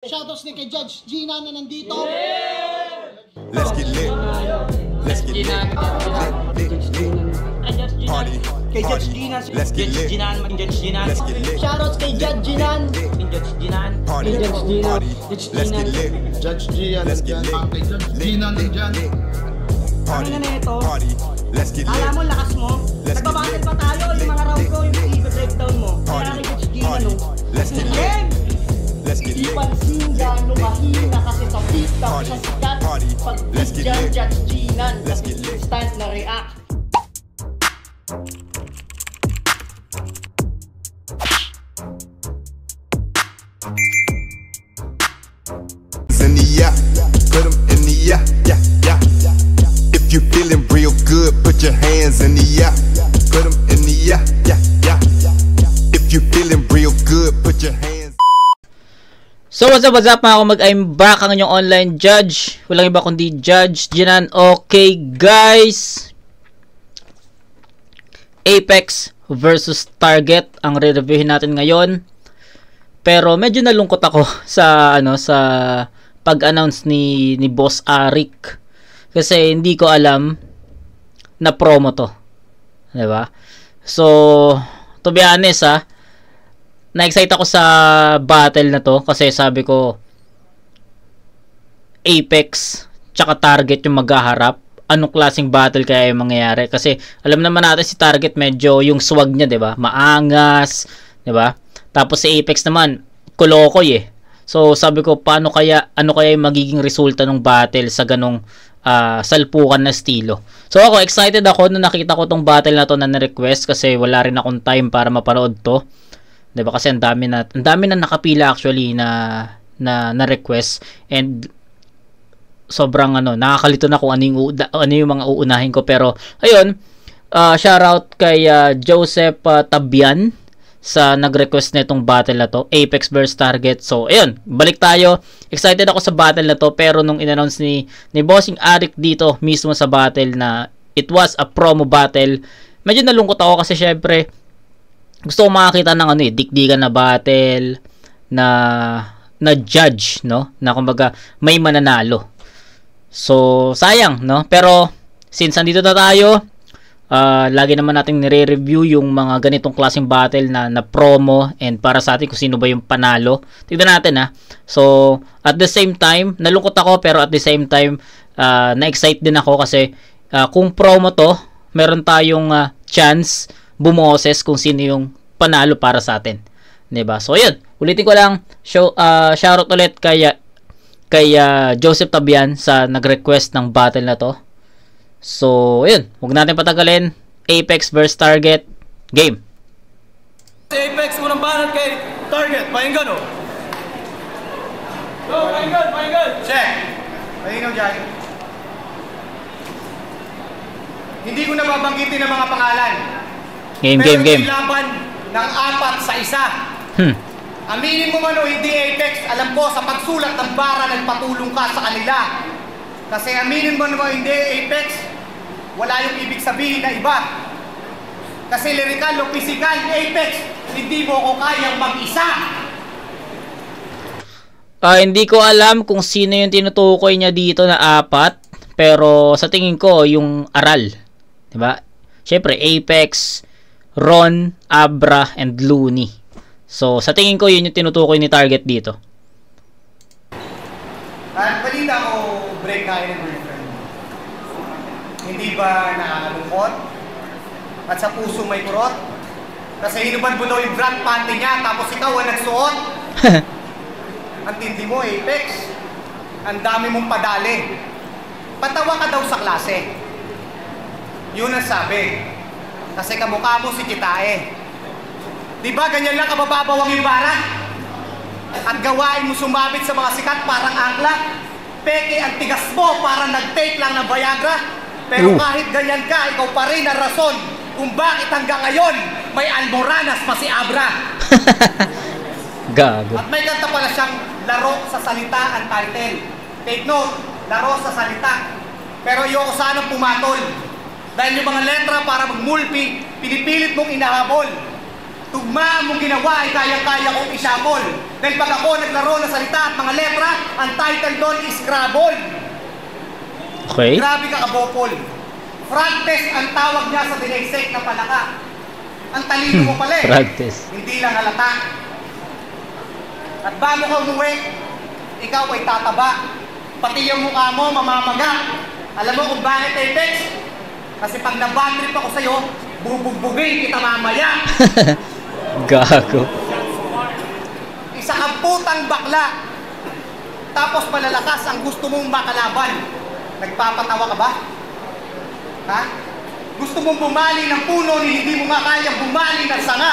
Shoutouts ni kay Judge Gina na nandito. Let's get lit. Let's get lit. Party. Kay Judge Gina. Let's get lit. Let's get lit. Shoutouts kay Judge Gina. Party. Party. Let's get lit. Judge Gian. Let's get lit. Kay Judge Gina nandyan. Party. Ano na ito? Party. Let's get lit. Alam mo, lakas mo. Let's get Nagbabattle lit. pa tayo. Yung mga round ko, yung i-breakdown mo. Kaya Party. kay Judge Gina, Party. no? Let's get lit. Let's get lit. Ipansin gano'ng mahina kasi sa pista Party. siya sikat. Party. Pag Let's get dyan, lit. Judge Gina. Let's get lit. Instant na react. In the yeah, put 'em in the yeah, yeah, yeah. If you feeling real good, put your hands in the yeah, put 'em in the yeah, yeah, yeah. If you feeling real good, put your hands. So what's up mga kumag, I'm back ang inyong online judge. Walang iba kundi Judge Ginan. Okay guys, Apex versus Target ang re-reviewin natin ngayon. Pero medyo nalungkot ako sa pag-announce ni Boss Arik kasi hindi ko alam na promo to. 'Di ba? So to be honest na-excite ako sa battle na to kasi sabi ko Apex tsaka Target yung maghaharap. Anong klaseng battle kaya yung mangyayari? Kasi alam naman natin si Target medyo yung swag niya, 'di ba? Maangas, 'di ba? Tapos si Apex naman kolokoy eh. So sabi ko ano kaya yung magiging resulta ng battle sa ganong salpukan na estilo. So ako excited ako nung nakita ko tong battle na to na na-request kasi wala rin akong time para mapanood to. 'Di ba? Kasi ang dami na nakapila actually na request and sobrang nakakalito na kung ano yung mga uunahin ko, pero ayun, shoutout kay Joseph Tabian sa nag-request na itong battle na to, Apex vs Target. So ayun, balik tayo. Excited ako sa battle na to, pero nung in-announce ni Bossing Arik dito mismo sa battle na it was a promo battle, medyo nalungkot ako kasi syempre gusto ko makakita ng dikdikan na battle na judge, no? Na kumbaga may mananalo. So sayang, no? Pero since andito na tayo, lagi naman natin nire-review yung mga ganitong klaseng battle na promo and para sa atin kung sino ba yung panalo. Tignan natin So at the same time, nalungkot ako pero at the same time na-excite din ako kasi kung promo to, meron tayong chance bumoses kung sino yung panalo para sa atin. 'Di ba? So ayun, ulitin ko lang, shoutout ulit kay Joseph Tabian sa nag-request ng battle na to. So, ayun. Huwag natin patagalin. Apex vs Target. Game. Apex, unang banat kay Target. Pakinggan o. Go, pakinggan. Check. Pakinggan dyan. Hindi ko na babanggitin ang mga pangalan. Game. Pero laban ng 4 sa 1. Aminin mo man o hindi Apex, alam ko sa pagsulat ng bara nagpatulong ka sa kanila. Kasi aminin mo naman hindi Apex, wala yung ibig sabihin na iba. Kasi lyrical o physical, Apex, hindi mo ko kayang mag-isa. Hindi ko alam kung sino yung tinutukoy niya dito na 4, pero sa tingin ko yung aral, 'di ba? Syempre Apex, Ron, Abra and Looney. So sa tingin ko yun yung tinutukoy ni Target dito. Balita ko break kayo ng girlfriend. Hindi ba nakakalungkot? At sa puso may kurot? Kasi hinubad mo daw yung black panty niya tapos ikaw ang nagsuot? Ang tindi mo Apex. Ang dami mong padali. Patawa ka daw sa klase. Yun ang sabi. Kasi kamukha mo si Kitae. Diba ganyan lang kabababaw ang ibarat? At gawain mo sumabit sa mga sikat parang angla. Peke ang tigas mo parang nag-take lang ng Viagra. Pero kahit ganyan ka, ikaw pa rin ang rason kung bakit hanggang ngayon may almoranas pa si Abra. Gago. At may kanta pala siyang laro sa salita ang title. Take note, laro sa salita. Pero ayoko sanang pumatol. Dahil yung mga letra para magmulpi, pinipilit mong inahabol. Tugma mong ginawa ay kaya-kaya kong isabol. Dahil pag ako naglaro ng salita at mga letra, ang title doon is Scrabble. Okay. Grabe ka kabopol. Front test ang tawag niya sa dinaysek na palaka. Ang talino mo pala eh. Front test. Hindi lang halata. At bago ka umuwi, ikaw ay tataba. Pati yung mukha mo mamamaga. Alam mo kung bakit, Apex? Kasi pag na-bad trip ako sa'yo, bubugbugin kita mamaya. Gago. Isa kang putang bakla. Tapos malalakas ang gusto mong makalaban. Nagpapatawa ka ba? Ha? Gusto mong bumali ng puno ni hindi mo nga kayang bumali ng sanga.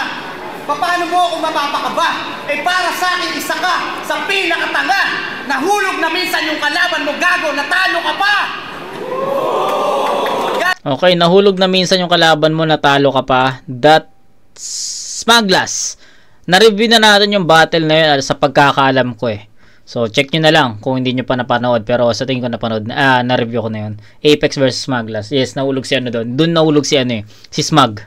Paano mo ako mapapakaba? Eh para sa akin isa ka sa pinakatanga. Nahulog na minsan yung kalaban mo, gago, natalo ka pa! Okay, nahulog na minsan yung kalaban mo, natalo ka pa. That's Smaglas. Na-review na natin yung battle na yun sa pagkakaalam ko eh. So, check nyo na lang kung hindi nyo pa napanood. Pero sa tingin ko napanood, na-review ko na yun. Apex versus Smaglas. Yes, nahulog si ano doon. Doon nahulog si ano eh. Si Smag.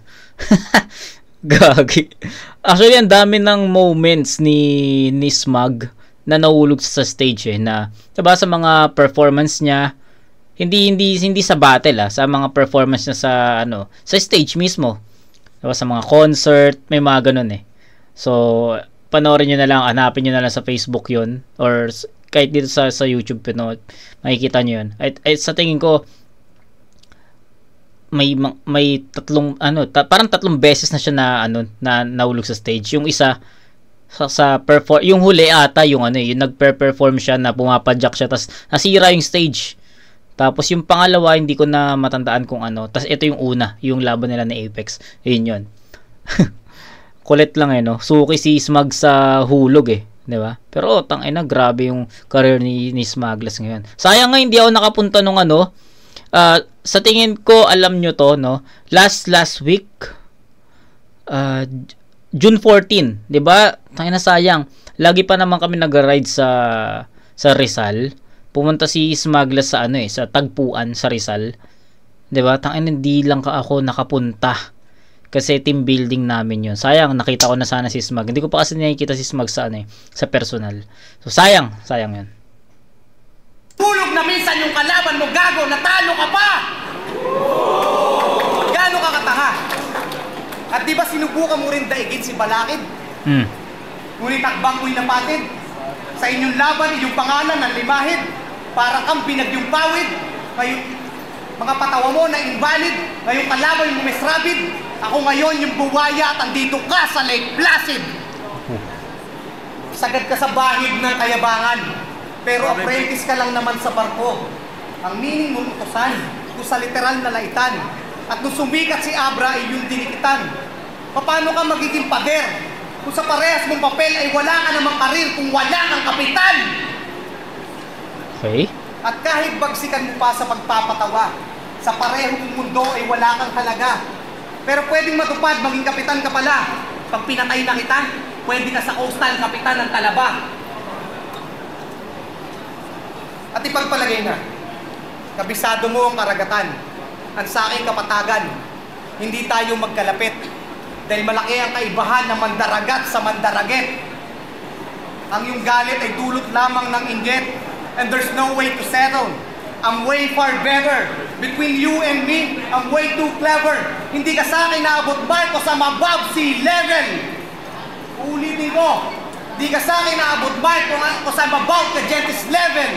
Gagi. Actually, ang dami ng moments ni Smag na nahulog sa stage eh. Na, diba, sa mga performance niya, hindi sa battle sa mga performance niya sa ano, sa stage mismo. Diba, sa mga concert, may mga ganun eh. So, panoorin nyo na lang, hanapin nyo na lang sa Facebook yun, or kahit dito sa YouTube, makikita nyo yun. At sa tingin ko, may tatlong, parang tatlong beses na siya na nahulog sa stage. Yung isa, yung huli ata, yung nag-perform siya, na pumapadyak siya, tas nasira yung stage. Tapos yung pangalawa, hindi ko na matandaan kung ano. Tas ito yung una, yung laban nila na Apex. Yun. Kulit lang no. Suki si Smag sa hulog eh, 'di ba? Pero tangina, grabe yung career ni Smaglas ngayon. Sayang nga hindi ako nakapunta nung sa tingin ko alam nyo to, no. Last week June 14, 'di ba? Tangina, sayang. Lagi pa naman kami nag-ride sa Rizal. Pumunta si Smaglas sa sa Tagpuan sa Rizal. 'Di ba? Tangina, hindi lang ako nakapunta. Kasi team building namin yun. Sayang, nakita ko na sana si Smag. Hindi ko pa kasi nakikita si Smag sa sa personal. So, sayang yun. Hulog na minsan yung kalaban mo, gago, natalo ka pa! Gano ka katanga? At di ba sinubukan mo rin daigin si Balakid? Ngunit takbang mo'y napatid. Sa inyong laban, inyong pangalan ng limahid. Para kang binagyong pawid. Ngayon, mga patawa mo na invalid. Ngayong kalaban mo mesrabid. Ako ngayon yung buwaya at andito ka sa Lake Placid. Sagad ka sa bahid ng kayabangan. Pero apprentice ka lang naman sa barko. Ang meaning mong utosan, kung sa literal na laitan. At nung sumikat si Abra ay yung dinikitan. Paano ka magiging pader? Kung sa parehas mong papel ay wala ka namang karir kung wala kang kapitan. Okay. At kahit bagsikan mo pa sa pagpapatawa, sa parehong mundo ay wala kang halaga. Pero pwedeng matupad, maging kapitan ka pala. Pag pinatay na kita, pwede ka sa coastal kapitan ng Talaba. At ipagpalagay na, kabisado mo ang karagatan, ang sa aking kapatagan, hindi tayo magkalapit. Dahil malaki ang kaibahan ng mandaragat sa mandaraget. Ang iyong galit ay dulot lamang ng inggit, and there's no way to settle. I'm way far better. Between you and me, I'm way too clever. Hindi ka sa akin naabot barko sa above sea level. Ulitin ko, hindi ka sa akin naabot barko sa above the Genesis level.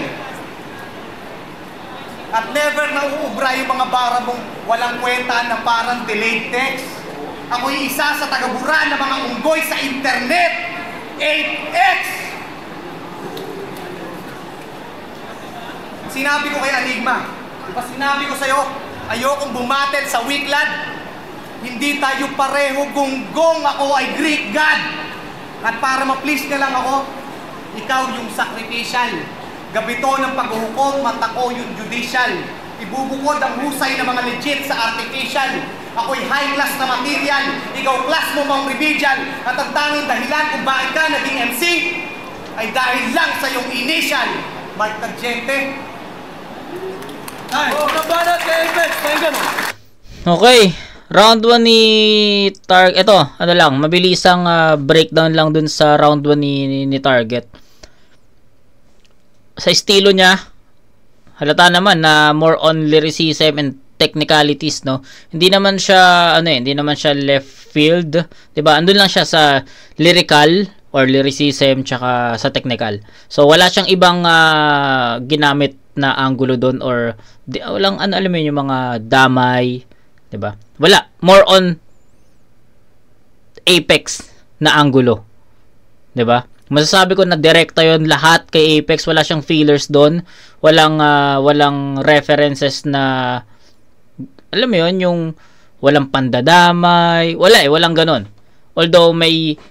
At never nauubra yung mga bara mong walang kwenta na parang delayed text. Ako'y isa sa tagabura ng mga unggoy sa internet. 8X! Sinabi ko kay Enigma, sinabi ko sa'yo, ayokong bumatel sa weak lad. Hindi tayo pareho, gonggong, ako ay Greek God. At para ma-please ka lang ako, ikaw yung sacrificial. Gabito ng paghuhukom, mata ko yung judicial. Ibubukod ang husay ng mga legit sa artificial. Ako'y high class na material, ikaw class mo mang remedial. At ang tanging dahilan kung bakit ka naging MC, ay dahil lang sa iyong initial. Mark Tagente. Okay, Round 1 ni ito, ano lang, mabilisang breakdown lang dun sa round 1 ni Target. Sa estilo niya, halata naman na more on lyricism and technicalities, no. Hindi naman siya hindi naman siya left field, 'di ba? Andun lang siya sa lyrical or lyricism tsaka sa technical. So wala siyang ibang ginamit na angulo doon or walang alam mo yung mga damay, 'di ba? Wala, more on apex na angulo, 'di ba? Masasabi ko na direkta 'yon lahat kay Apex, wala siyang fillers doon, walang references na alam mo 'yon, yung walang pandadamay, walang ganon. Although may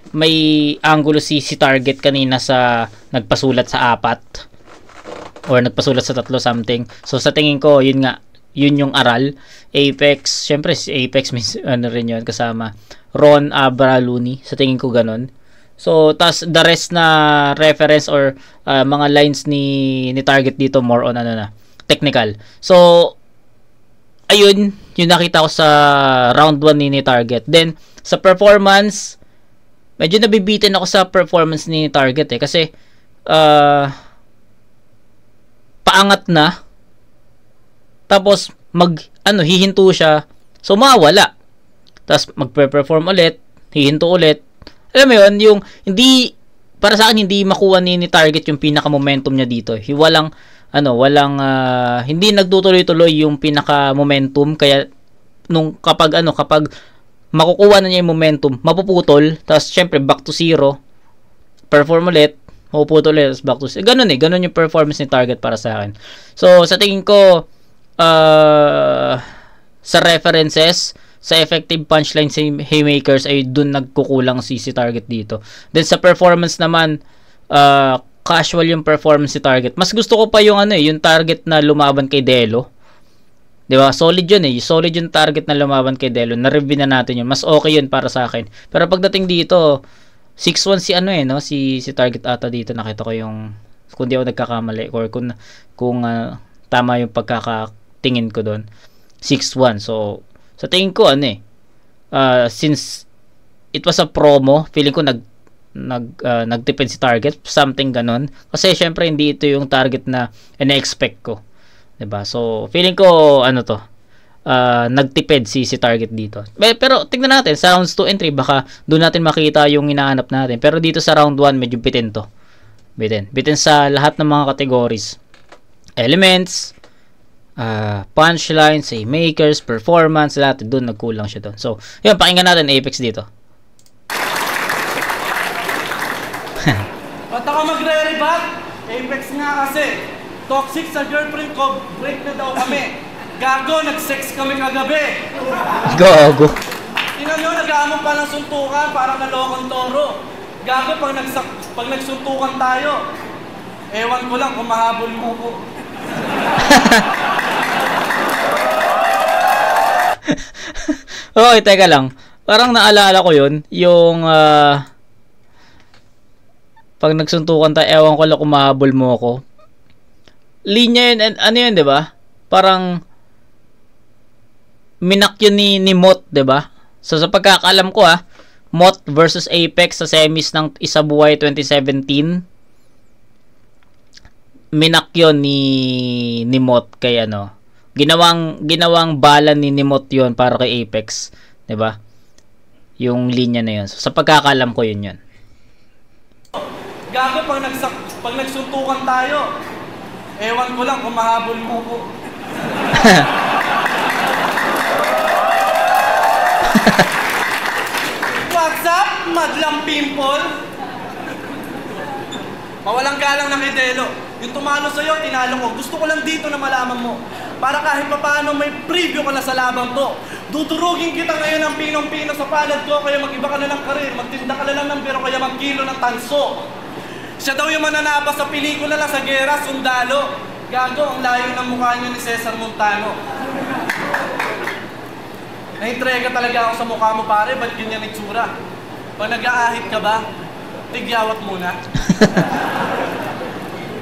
angulo si Target kanina sa nagpasulat sa 4 or nagpasulat sa 3 something. So sa tingin ko, yun yung aral. Apex, syempre si Apex rin yun kasama Ron Abraluni, sa tingin ko ganon. So tas the rest na reference or mga lines ni Target dito more on technical. So ayun, yung nakita ko sa round 1 ni Target. Then sa performance, medyo nabibitin ako sa performance ni Target kasi paangat na, tapos hihinto siya, so mawala, tapos magpe-perform ulit, hihinto ulit. Alam mo yun, yung hindi, para sa akin hindi makuha ni Target yung pinaka momentum niya dito. Hindi nagtutuloy-tuloy yung pinaka momentum, kaya kapag makukuha na niya yung momentum, mapuputol, tapos syempre back to zero, perform ulit, mapuputol ulit, tapos back to zero. Ganun yung performance ni Target para sa akin. So sa tingin ko, sa references, sa effective punchline sa haymakers, ay dun nagkukulang si Target dito. Then sa performance naman, casual yung performance si Target. Mas gusto ko pa yung yung Target na lumaban kay Delo. 'Di ba? Solid yun Solid yung Target na lumaban kay Delo. Na-review na natin yun. Mas okay yun para sa akin. Pero pagdating dito, 6-1 si Target ata dito. Nakita ko yung, kung di ako nagkakamali or kung tama yung pagkakatingin ko doon. 6-1. So sa tingin ko since it was a promo, feeling ko nagtipid si Target, something ganon. Kasi syempre hindi ito yung Target na ina-expect ko. 'Di ba? So feeling ko nagtipid si Target dito. Pero tingnan natin sa rounds 2 and 3, baka doon natin makita yung hinahanap natin. Pero dito sa round 1 medyo bitin to. Bitin sa lahat ng mga categories. Elements, punchlines, makers, performance, lahat doon nagkulang siya doon. So, yun, pakinggan natin Apex dito. Ba't ako magre-rebut? Apex nga kasi. Toxic sa girlfriend ko, break na daw kami. Gago, nag-sex kami kagabi. Gago. Tingnan nyo, nag-aamon pa ng suntukan, parang nalokong toro. Gago, pag nagsuntukan tayo, ewan ko lang kung mahabol mo ko. Okay, teka lang. Parang naalala ko yun, yung pag nagsuntukan tayo, ewan ko lang kung mahabol mo ako. Linya yun, and yun, di ba? Parang minak yun ni Mot, di ba? So sa pagkakaalam ko Mot versus Apex sa semis ng Isabuhay 2017, minak yun ni Mot kay ginawang bala ni Mot yun para kay Apex, 'di ba? Yung linya na yun. So, sa pagkakaalam ko yun. Gago, pag nagsuntukan tayo, ewan ko lang kung mahabol mo ko. What's up, madlang pimple? Mawalang galang na kay Delo. Yung tumalo sa'yo, tinalo ko. Gusto ko lang dito na malaman mo. Para kahit papaano may preview ka na sa labang to. Dudurugin kita ngayon ng pinong-pino sa palad ko, kaya mag-iba ka na ng karir. Magtinda ka na lang ng biro, kaya mag-kilo ng tanso. Siya daw yung mananaba sa pelikula lang sa gera, sundalo. Gago, ang layo ng mukha niyo ni Cesar Montano. Naintrega talaga ako sa mukha mo, pare. Ba't ganyan itsura? Pag nag-aahit ka ba, tigyawat muna.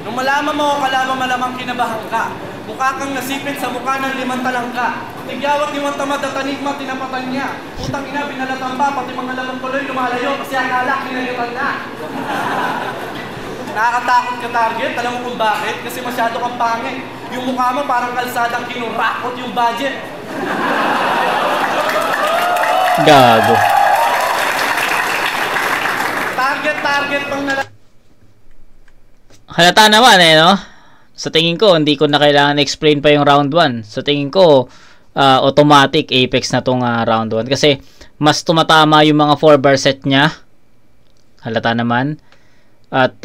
Nung malaman mo, kalaman malamang kinabahan ka. Mukha kang nasipit sa mukha ng 5 talangka. Tigyawat 5 tamad at tanigma, tinapatan niya. Utang ina, binalatan pa, pati mga lalong tuloy lumalayo kasi akala kinagatan na. Nakakatakot ka, Target. Alam mo kung bakit? Kasi masyado kang pangit. Yung mukha mo parang kalsadang kinurakot yung budget. Gago. Target pang Halata naman no? Sa tingin ko, hindi ko na kailangan explain pa yung round 1. Sa tingin ko, automatic Apex na tong round 1. Kasi, mas tumatama yung mga 4-bar set niya. Halata naman. At,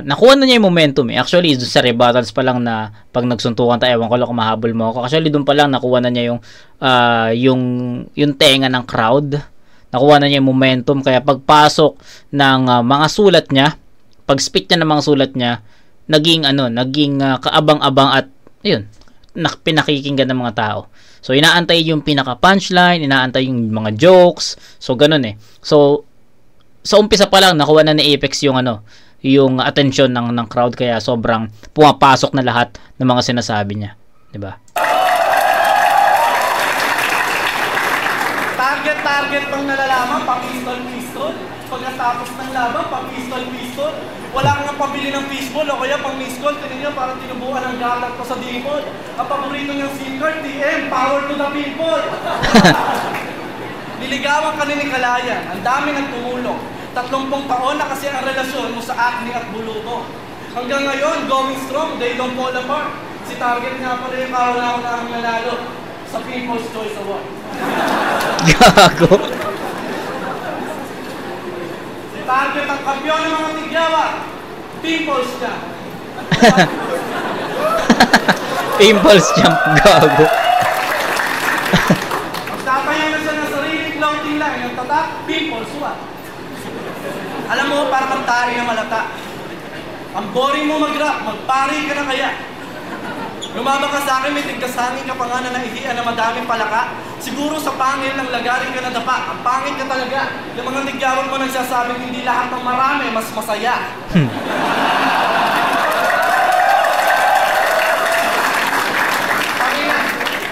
nakuha na niya yung momentum eh. Actually, sa rebuttals pa lang na pag nagsuntukan tayo, ewan ko lang kung mahabol mo ako. Actually, doon pa lang nakuha na niya yung tenga ng crowd. Nakuha na niya yung momentum. Kaya pagpasok ng mga sulat niya, pag-spit niya ng mga sulat niya, naging kaabang-abang at ayun, pinakikinggan ng mga tao. So inaantay yung pinaka punchline, inaantay yung mga jokes. So ganun eh. So sa umpisa pa lang nakuha na ni Apex yung yung attention ng crowd, kaya sobrang pumapasok na lahat ng mga sinasabi niya, 'di ba? Target pang nalalaman, pang-pistol. Pagkatapos ng laban, pang-pistol. Wala kang pabili ng fishball o kaya pang-miss-call. Tingnan nyo, parang tinubuan ng gatak ko sa dimod. Ang paborito niyang SIM card, TM, power to the people. Niligawan ka ni Kalayan. Ang dami ng tumulong. 30 taon na kasi ang relasyon mo sa acne at buluto. Hanggang ngayon, going strong, they don't fall apart. Si Target nga pala yung kauna-unahang nanalo sa People's Choice Award. Gago. Target ang kampiyon ng mga tigyawa. Pimples niya. Pimples jump. Gago. Magtatayo na siya ng sariling floating lang. Yung tatak, pimples what? Alam mo, parang kang tari na malata. Ang boring mo mag-rap, magpari ka na kaya. Lumaba ka sa akin, may tigkasangin ka pa nga na nahihiyan na madaming palaka. Siguro sa pangil ng lagarin ka na dapa. Ang pangit ka talaga. Yung mga tigyawan mo nagsasabing hindi lahat ng marami mas masaya.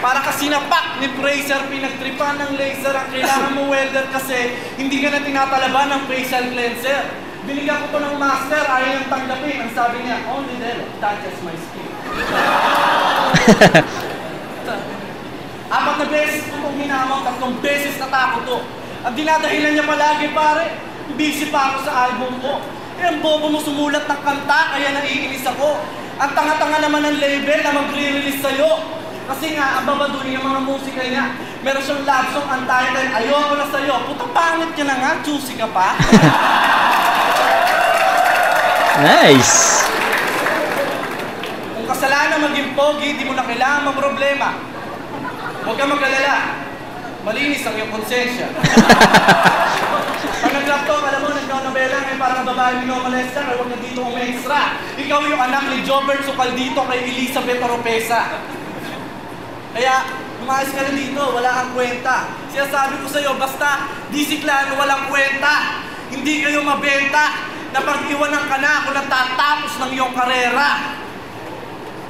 Para kasi napak ni Fraser, pinagtripan ng laser. Ang kailangan mo welder kasi hindi ka na tinatalaban ng facial cleanser. Binigyan ko to ng master, ayaw niyang tanggapin. Ang sabi niya, only Delo touches my skin. 4 na beses ko itong hinamang, 3 beses natakot to. Ang dinadahilan niya palagi, pare, busy pa ako sa album ko. Ang bobo mo sumulat ng kanta, kaya naiinis ako. Ang tanga-tanga naman ng label na mag-re-release sa'yo. Kasi nga, ang babaduhin ng mga musika niya, meron siyang love song, ang title, ayoko na sa'yo. Puta, pangit ka na nga, juicy ka pa. Nice. Kung kasalanan maging pogi, di mo na kailangan problema. Huwag kang mag-alala. Malinis ang iyong konsensya. Pag nag-laptop, alam mo, nagkaunabela, may parang babae minomolesta, kaya huwag na dito umextra. Ikaw yung anak ni Jobert Sukaldito kay Elizabeth Oropesa. Kaya, lumayas ka na dito, wala kang kwenta. Sinasabi ko sa'yo, basta disiklan, walang kwenta. Hindi kayo mabenta. Napag-iwanan ka na kung natatapos ng iyong karera.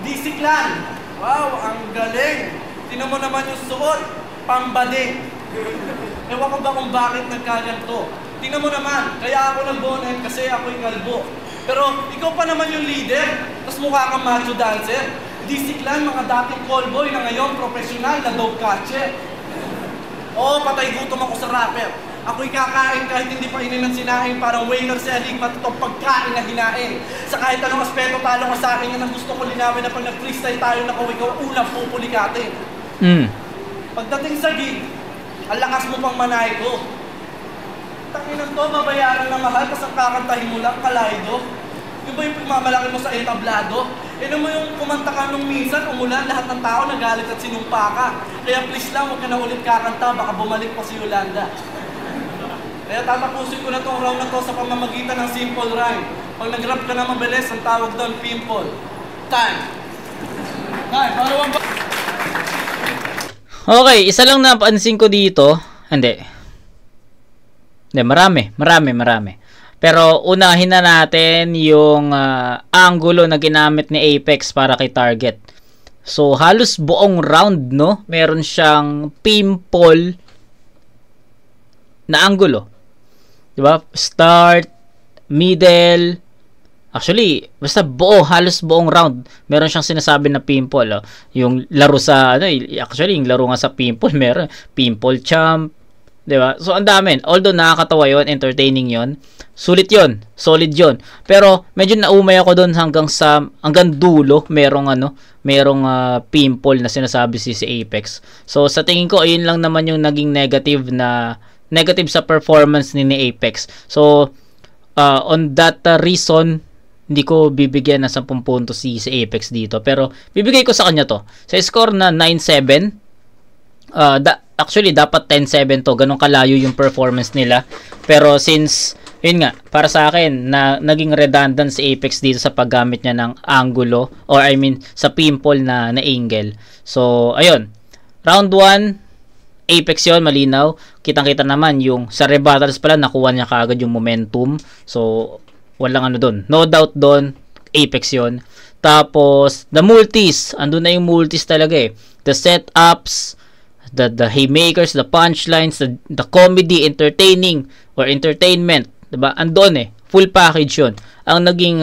Disiklan. Wow, ang galing. Tinan mo naman yung suot, pambading. Ewan ko ba kung bakit nagkaganto. Tingnan mo naman, kaya ako nag-bonnet kasi ako'y kalbo. Pero ikaw pa naman yung leader, tapos mukha kang macho dancer. Disiklan, mga dating callboy na ngayon profesional na dog catcher. Oo, patay gutom ako sa rapper. Ako'y kakain kahit hindi pa inin ng sinain, parang waiter selling, matutong pagkain na hinain. Sa kahit anong aspeto, talo ka sa akin, yan ang gusto ko linawin na pag nag-freestyle tayo na kung ikaw ulang pupulikatin. Pagdating sa gig, ang lakas mo pang manay ko. Tanginan to, babayaran na mahal, tas ang kakantahin mo lang, kalaydo. Yung ba yung pagmamalaki mo sa entablado? Ano mo yung kumanta ka nung minsan, umulan, lahat ng tao nagalit at sinumpa ka. Kaya please lang, huwag ka na ulit kakanta, baka bumalik pa si Yolanda. Kaya tatapusin ko na tong round na to sa pamamagitan ng simple rhyme. Pag nag-rap ka na mabilis, ang tawag doon, pimple. Time! Time, parang ba? Okay, isa lang napansin ko dito. Hindi, marami. Pero unahin na natin yung angulo na ginamit ni Apex para kay Target. So, halos buong round, no? Meron siyang pimple na angulo. Diba? Start, middle, actually, basta halos buong round, meron siyang sinasabi na pimple. Oh. Yung laro sa, actually, yung laro nga sa pimple, meron, pimple champ, diba? So, ang dami. Although, nakakatawa yun, entertaining yun, sulit yun, solid yun. Pero, medyo naumay ako doon hanggang dulo, merong pimple na sinasabi si Apex. So, sa tingin ko, ayun lang naman yung naging negative sa performance ni Apex. So, on that reason, hindi ko bibigyan ng 10 puntos si Apex dito. Pero, bibigay ko sa kanya to. Sa score na 9-7, actually, dapat 10-7 to. Ganun kalayo yung performance nila. Pero, since yun nga, para sa akin, na naging redundant si Apex dito sa paggamit niya ng angulo, or I mean, sa pimple na angle. So, ayun. Round 1, Apex yun, malinaw. Kitang-kita naman yung sa rebuttals pala, nakuha niya kaagad yung momentum. So, walang doon. No doubt doon, Apex yun. Tapos, the multis. Andun na yung multis talaga eh. The setups, the haymakers, the punchlines, the comedy, entertaining, or entertainment. Diba? Andun eh. Full package yun. Ang naging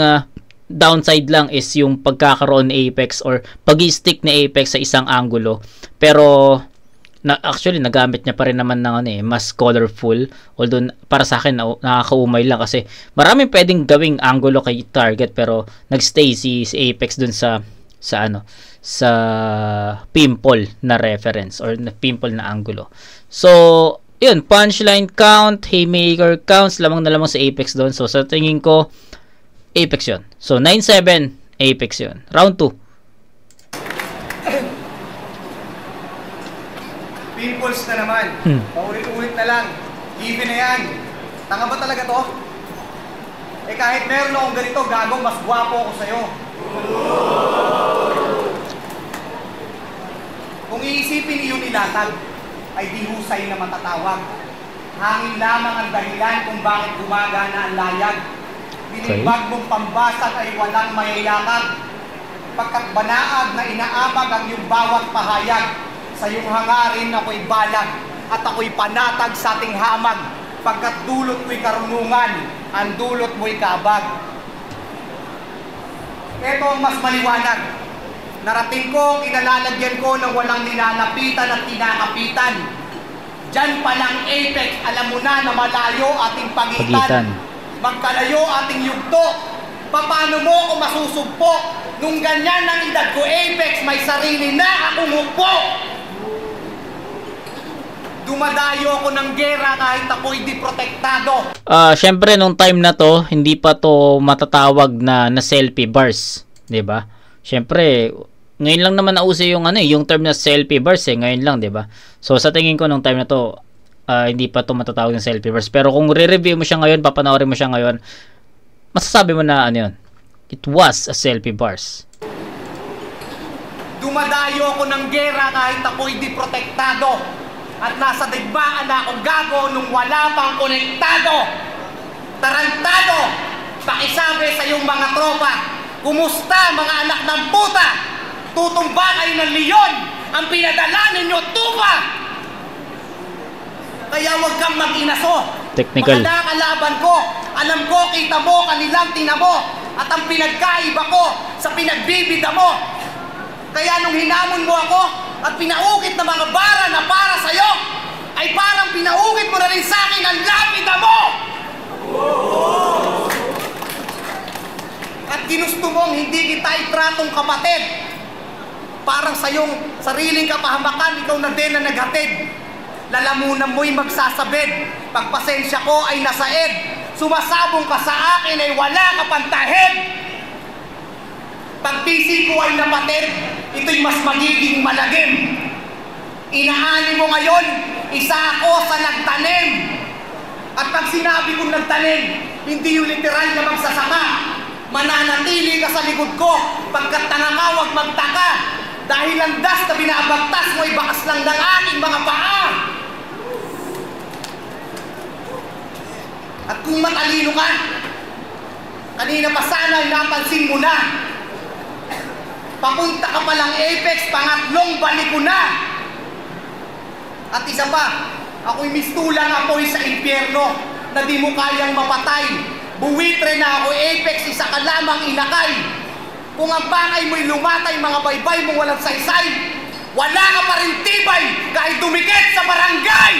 downside lang is yung pagkakaroon ni Apex or pag-stick ni Apex sa isang angulo. Pero, actually, nagamit niya pa rin naman ng mas colorful. Although, para sa akin, nakakaumay lang kasi maraming pwedeng gawing angulo kay target pero nagstay si Apex dun sa pimple na reference or na pimple na angulo. So, yun, punchline count, haymaker counts, lamang na lamang sa Apex doon. So, sa tingin ko, Apex yun. So, 9-7, Apex yun. Round 2. Pimples na naman. Paulit-ulit na lang. Given na yan. Tanga ba talaga to? Eh kahit meron akong ganito, gagong mas gwapo ako sa'yo. Kung iisipin niyo nilatag, ay di husay na matatawag. Hangin lamang ang dahilan kung bakit gumagana ang layag. Binimbag mong pambasag ay walang mayayakag. Pagkat banaag na inaamag ang iyong bawat pahayag. Sa iyong hangarin ako'y balag at ako'y panatag sa ating hamag. Pagkat dulot mo'y karunungan, ang dulot mo'y kabag. Ito ang mas maliwanag. Narating ko, kinalalagyan ko ng walang nilalapitan at kinakapitan. Diyan palang Apex, alam mo na malayo ating pagitan. Magkalayo ating yugto. Paano mo ako masusugpo? Nung ganyan ang edad ko, Apex, may sarili na akong hugpo. Dumadayo ako ng gera kahit ako'y di protektado. Syempre nung time na to, hindi pa to matatawag na selfie bars, 'di ba? Syempre, ngayon lang naman nauso yung yung term na selfie bars ngayon lang, 'di ba? So sa tingin ko nung time na to, hindi pa to matatawag ng selfie bars. Pero kung re-review mo siya ngayon, papanoorin mo siya ngayon, masasabi mo na it was a selfie bars. Dumadayo ako ng gera kahit ako'y di protektado. At nasa digmaan na akong gago nung wala pang konektado. Tarantado, pakisabi sa iyong mga tropa. Kumusta mga anak ng puta? Tutumba kayo ng leon, ang pinadala ninyo tupa. Kaya huwag kang mag-inaso. Technical. Mga kalaban ko, alam ko, kita mo, kanilang tinamo. At ang pinagkaiba ko sa pinagbibida mo. Kaya nung hinamon mo ako at pinaukit na mga bara na para sa'yo, ay parang pinaukit mo na rin sa akin ang lapida mo! At ginusto mong hindi kita itratong kapatid. Parang sa iyong sariling kapahamakan, ikaw na din na naghatid. Lalamunan mo'y magsasabid. Pagpasensya ko ay nasaid. Sumasabong ka sa akin ay wala ka pantahid. Pagpisi ko ay napatid, ito'y mas magiging malagim. Inaani mo ngayon, isa ako sa nagtanim. At pag sinabi kong nagtanim, hindi yung literal na magsasaka. Mananatili ka sa likod ko, pagkat tangangawag magtaka. Dahil ang das na binabagtas mo ay bakas lang ng aking mga paa. At kung matalino ka, kanina pa sana ay napansin mo na. Papunta ka palang Apex, pangatlong balik ko na. At isa pa, ako'y mistulang apoy sa impyerno na di mo kayang mapatay. Buwitre na ako Apex, isa ka lamang inakay. Kung ang bangay mo'y lumatay, mga baybay mo walang saysay, wala ka pa rin tibay kahit dumikit sa barangay.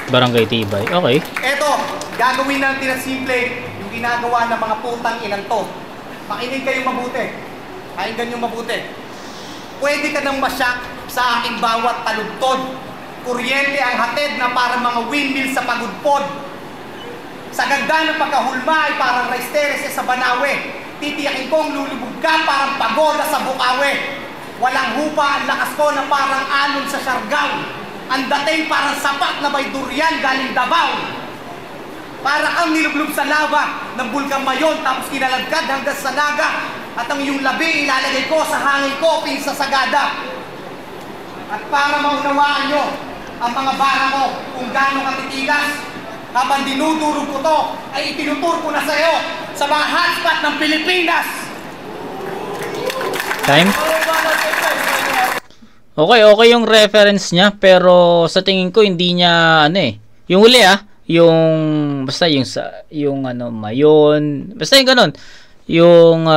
Barangay tibay. Okay. Eto, gagawin natin na simple yung ginagawa ng mga putang inan to. Makinig kayo mabuti. Pakinggan nyo mabuti. Pwede ka nang masyak sa aking bawat taludtod. Kuryente ang hatid na parang mga windmill sa pagudpod. Sa ganda ng pagkahulma ay parang rice terrace sa Banawe. Titiyakin kong lulubog ka parang pagoda sa Bukawe. Walang hupa ang lakas ko na parang alon sa Siargao. Ang dating parang sapat na may durian galing Davao. Para kang nilublob sa lava ng Bulkang Mayon tapos kinalagkad hanggang sa Naga. At ang iyong labi ilalagay ko sa hangin ko sa Sagada. At para maunawaan nyo ang mga bara ko kung gaano katitigas, habang dinudurog ko to ay itinutur ko na sa iyo sa mga hotspot ng Pilipinas. Time? Okay yung reference niya, pero sa tingin ko hindi niya yung huli yung basta yung Mayon, basta yung ganun. Yung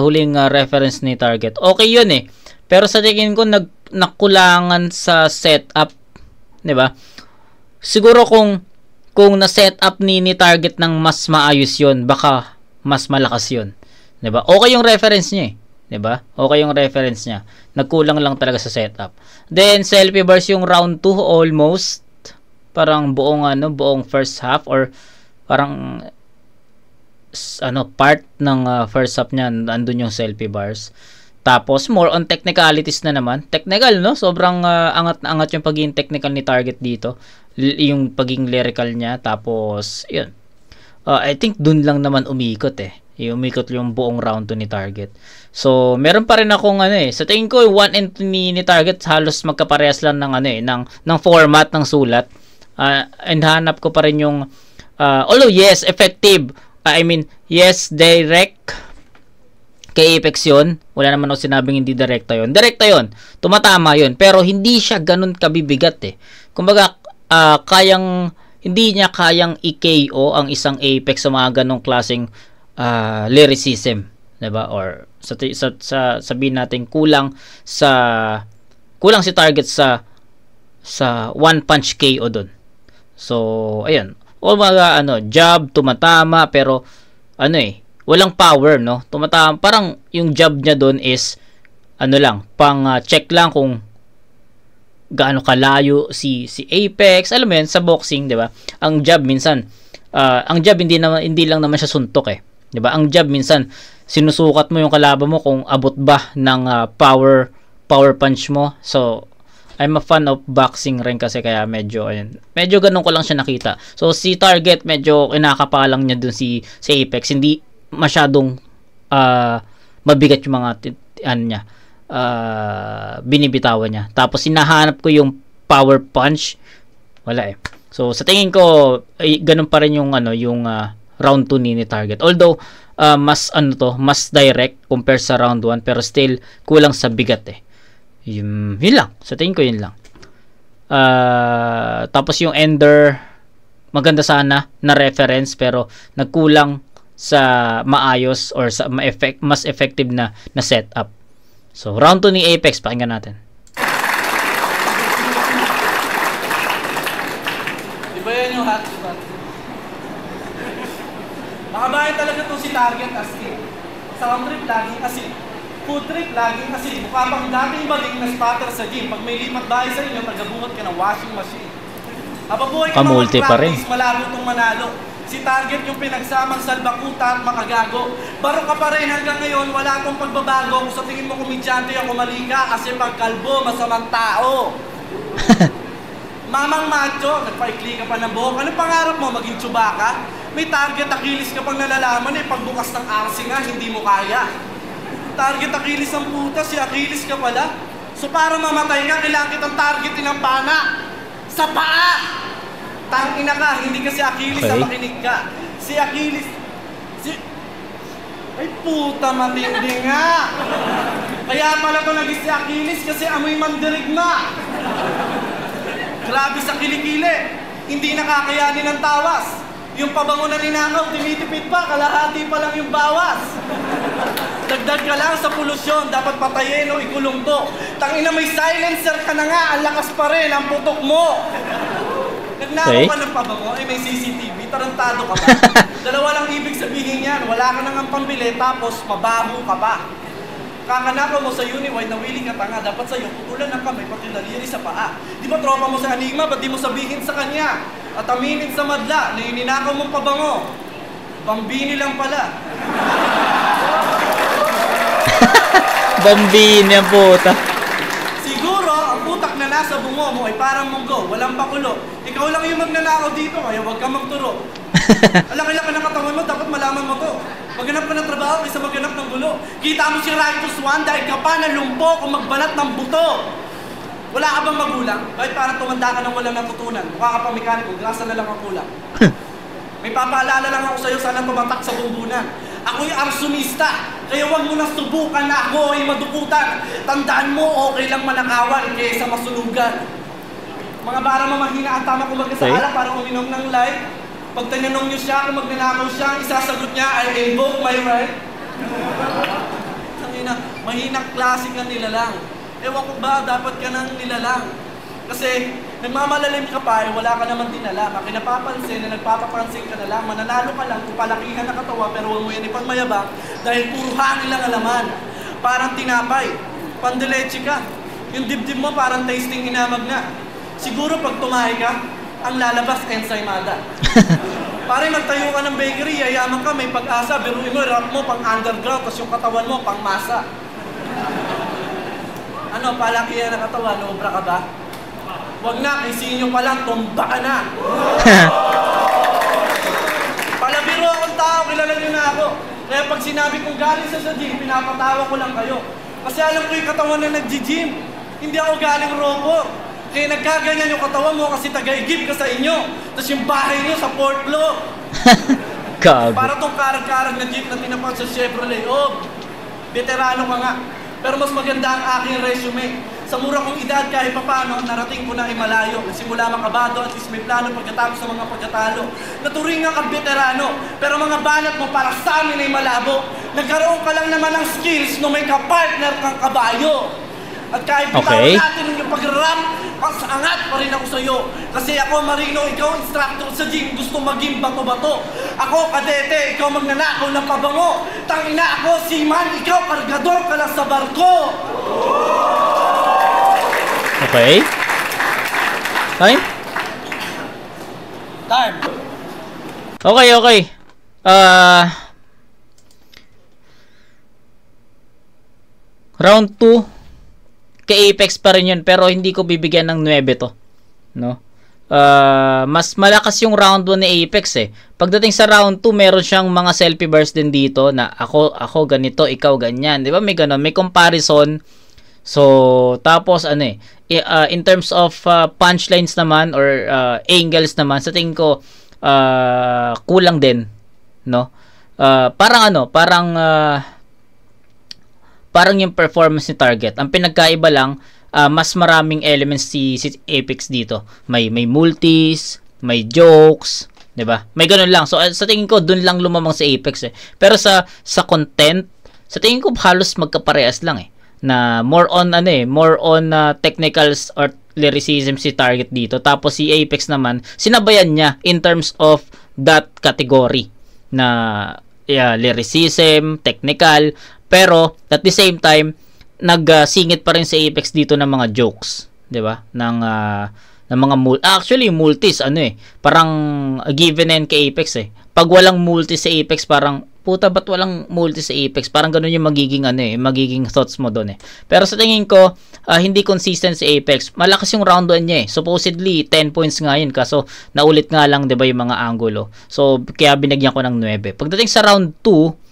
huling reference ni Target. Okay yun pero sa tingin ko nakulangan sa setup, 'di ba? Siguro kung na-setup ni Target ng mas maayos yun, baka mas malakas yun. 'Di ba? Okay yung reference niya 'di ba? Okay yung reference niya. Nagkulang lang talaga sa setup. Then selfie bars yung round 2 almost. Parang buong first half or parang part ng first half niya andun yung selfie bars. Tapos more on technicalities na naman. Technical, no? Sobrang angat na angat yung pagiging technical ni Target dito. Yung pagiging lyrical niya. Tapos yun. I think dun lang naman umikot umikot yung buong round 2 ni Target. So, meron pa rin akong sa tingin ko, 1 and 2 ni Target halos magkaparehas lang ng ng format ng sulat. And hanap ko pa rin yung although yes, effective. Yes, direct kay Apex yun. Wala naman ako sinabing hindi direkta yun. Direkta yun. Tumatama yun. Pero hindi siya ganun kabibigat Kumbaga, hindi niya kayang i-KO ang isang Apex sa mga ganong klaseng lyricism, 'di ba? Or sabihin natin kulang si Target sa one punch KO doon. So, ayun. O mga jab tumatama pero walang power, no? Tumatama, parang yung jab niya doon is lang, pang check lang kung gaano kalayo si Apex. Alam mo yan, sa boxing, 'di ba? Ang jab minsan hindi lang naman siya suntok 'di ba? Ang jab minsan sinusukat mo yung kalaban mo kung abot ba ng power punch mo. So I'm a fan of boxing rin kasi kaya medyo ganun ko lang siya nakita. So si Target medyo kinakapalang niya dun si Apex, hindi masyadong mabigat yung mga niya, binibitawan niya. Tapos hinahanap ko yung power punch, wala So sa tingin ko ganun pa rin yung round 2 ni Target. Although mas direct compare sa round 1 pero still kulang sa bigat Yun lang. Sa tingin ko yun lang. Tapos yung Ender maganda sana na reference pero nagkulang sa maayos or sa mas effective na setup. So round 2 ni Apex, pakinggan natin. Diba yan yung hotspot? Makabayan talaga itong si Target kasi sound trip laging kasi, food trip laging kasi, mukha pang dating baling na spotter sa gym. Pag may limat bahay sa inyo, tagabungat ka ng washing machine. Ababuhay ka mag-practice, malabo itong manalo. Si Target yung pinagsamang salbakuta at makagago. Baro ka pa rin hanggang ngayon, wala akong pagbabago. Kung sa tingin mo komedyante ako mali ka, kasi pag kalbo, masamang tao. Mamang macho, nagpaikli ka pa ng buhok. Ano pangarap mo, maging Chewbacca? May Target Achilles ka pang nalalaman pagbukas ng RC nga, hindi mo kaya. Target Achilles ang puta, si Achilles ka pala. So para mamatay ka, kailangan kitang targetin ng pana. Sa paa! Tangina ka, hindi ka si Achilles, sa makinig ka. Si Achilles, Ay puta, matindi nga. Kaya pala to naging si Achilles kasi amoy mandirigma. Grabe sa kilikili. Hindi nakakayanin ng tawas. Yung pabango na ninakaw, tinitipid pa, kalahati pa lang yung bawas. Dagdag ka lang sa polusyon, dapat patayin o ikulong to. Tangina, may silencer ka na nga, ang lakas pa rin, ang putok mo. Nagnakaw ka ng pabango, may CCTV, tarantado ka ba? Dalawa lang ibig sabihin yan, wala ka nang pambili, tapos mabaho ka pa. Kakanakaw mo sa Uniwide na willing ka tanga, dapat sa'yo putulan ng kamay pati daliri sa paa. Di ba tropa mo sa Enigma, ba't di mo sabihin sa kanya? At aminin sa madla na ininakaw mong pabango. Bambini lang pala. Bambini ang puta. Siguro, ang putak na nasa bungo mo ay parang munggo, walang pakulo. Ikaw lang yung magnanakaw dito, kaya huwag ka magturo. Alaki-laki ng katawan mo, dapat malaman mo to. Maghanap ka ng trabaho kaysa maghanap ng gulo. Kita mo si Righteous One dahil ka pa nalumpo kung magbalat ng buto. Wala ka bang magulang? Kahit parang tumanda ka nang walang natutunan. Mukha ka pang mekaniko, grasa na lang ang kulang. May papaalala lang ako sa'yo, sana tumatak sa bumbunan. Ako'y arsonista, kaya huwag mo na subukan na ako ay madukutan. Tandaan mo, okay lang manakawan kaysa masulugan. Mga bara mamahina ang tama kung magkasala para uminom ng light. Pag tinanong niyo siya kung magnanakaw siya, ang isasagot niya, I invoke my right. Tangina, mahinang klase ka nilalang. Ewan ko ba, dapat ka nang nilalang. Kasi nagmamalalim ka pa, wala ka naman dinala. Makinapapansin na nagpapapansin ka na lang. Mananalo ka lang kung palakihan na katawa, pero huwag mo yan ipagmayabang dahil puro hangin lang alaman. Parang tinapay, pandileche ka. Yung dibdib mo parang tasting hinamag na. Siguro pag tumahi ka, ang lalabas ensaymada. Pare, magtayo ka ng bakery, yayaman ka, may pag-asa, biruin mo, rap mo pang underground, tapos yung katawan mo pang masa. Ano, palakihan na katawan, obra ka ba? Wag na, kay sinyo pa lang, tumba ka na. Palabiro akong tao, kilala nyo na ako. Kaya pag sinabi kong galing sa gym, pinapatawa ko lang kayo. Kasi alam ko yung katawan na nag-gym. Hindi ako galing robot. Kaya nagkaganyan yung katawan mo kasi taga-igib ka sa inyo. Tapos yung bahay nyo sa 4th floor. Para tong karag-karag na jeep na tinapan sa Chevrolet. Oh, veterano ka nga. Pero mas maganda ang aking resume. Sa mura kong edad kahit papano, narating ko na ay malayo. Simula makabado at least may plano pagkatapos sa mga pagkatalo. Naturingan kang veterano, pero mga banat mo para sa amin ay malabo. Nagkaroon ka lang naman ng skills nung may kapartner kang kabayo. At kahit bitawan natin yung pag-rap, mas angat pa rin ako sa'yo. Kasi ako marino, ikaw instructor sa gym, gusto maging bato-bato. Ako kadete, ikaw magnanakaw ng pabango. Tangina ako, seaman, ikaw kargador ka lang sa barko. Okay. Time? Time. Okay. Round 2. Kay Apex pa rin yun, pero hindi ko bibigyan ng 9 to. No? Mas malakas yung round 1 ni Apex eh. Pagdating sa round 2, meron siyang mga selfie bars din dito na ako ganito, ikaw ganyan. Di ba? May ganun, may comparison. So, tapos in terms of punchlines naman or angles naman, sa tingin ko kulang din, no? Parang yung performance ni Target. Ang pinagkaiba lang, mas maraming elements si Apex dito. May multis, may jokes, 'di ba? May ganun lang. So sa tingin ko doon lang lumamang si Apex eh. Pero sa content, sa tingin ko halos magkaparehas lang eh. Na more on technicals or lyricism si Target dito. Tapos si Apex naman, sinabayan niya in terms of that category na lyricism, technical, pero at the same time nagsingit pa rin si Apex dito ng mga jokes, 'di ba? Ng mga multis parang given and kay Apex eh. Pag walang multis si Apex parang puta ba't walang multis si Apex? Parang ganoon yung magiging thoughts mo doon eh. Pero sa tingin ko hindi consistent si Apex. Malakas yung round 1 niya eh. Supposedly 10 points nga yun kaso naulit nga lang 'di ba yung mga angulo. So kaya binigyan ko ng 9. Pagdating sa round 2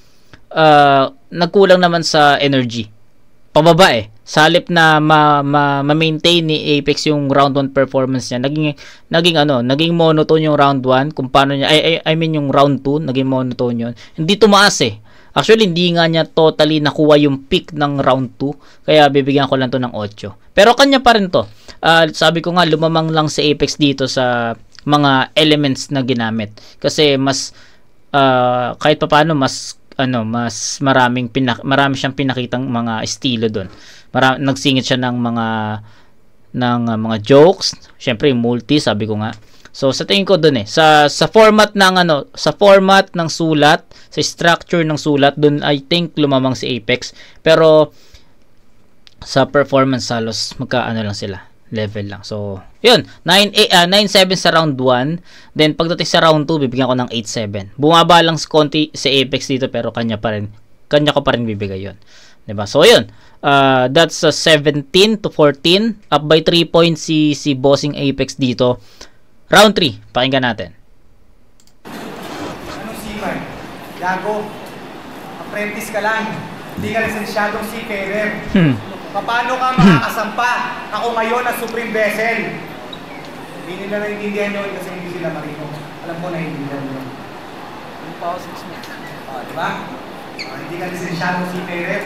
nagkulang naman sa energy. Pababa eh. Sa halip na ma-maintain ni Apex yung round 1 performance niya, naging monotone yung round 1 kung paano niya yung round 2 naging monotone yun. Hindi tumaas eh. Actually, hindi nga niya totally nakuha yung peak ng round 2. Kaya bibigyan ko lang to ng 8. Pero kanya pa rin to. Sabi ko nga, lumamang lang si Apex dito sa mga elements na ginamit. Kasi mas, kahit papaano, mas marami siyang pinakitang mga estilo doon. Nagsingit siya ng mga jokes. Syempre, multi, sabi ko nga. So sa tingin ko doon sa format ng sulat, sa structure ng sulat, doon I think lumamang si Apex. Pero sa performance halos lang sila, level lang. So yun, 9-7 sa round 1. Then pagdating sa round 2, bibigyan ko ng 8-7. Bumaba lang sa konti si Apex dito, pero kanya ko pa rin bibigay yun. Diba? So yun, that's 17-14, up by 3 points si Bossing Apex dito. Round 3, pakinggan natin. Anong seaman? Gago. Apprentice ka lang. Hindi ka lisensyadong seafarer. Paano ka makakasampa? Ako ngayon ang Supreme Vessel. Hindi nila naiintindihan yun kasi hindi sila marino. Alam ko naiintindihan yun. Diba? Hindi ka lisensyadong seafarer.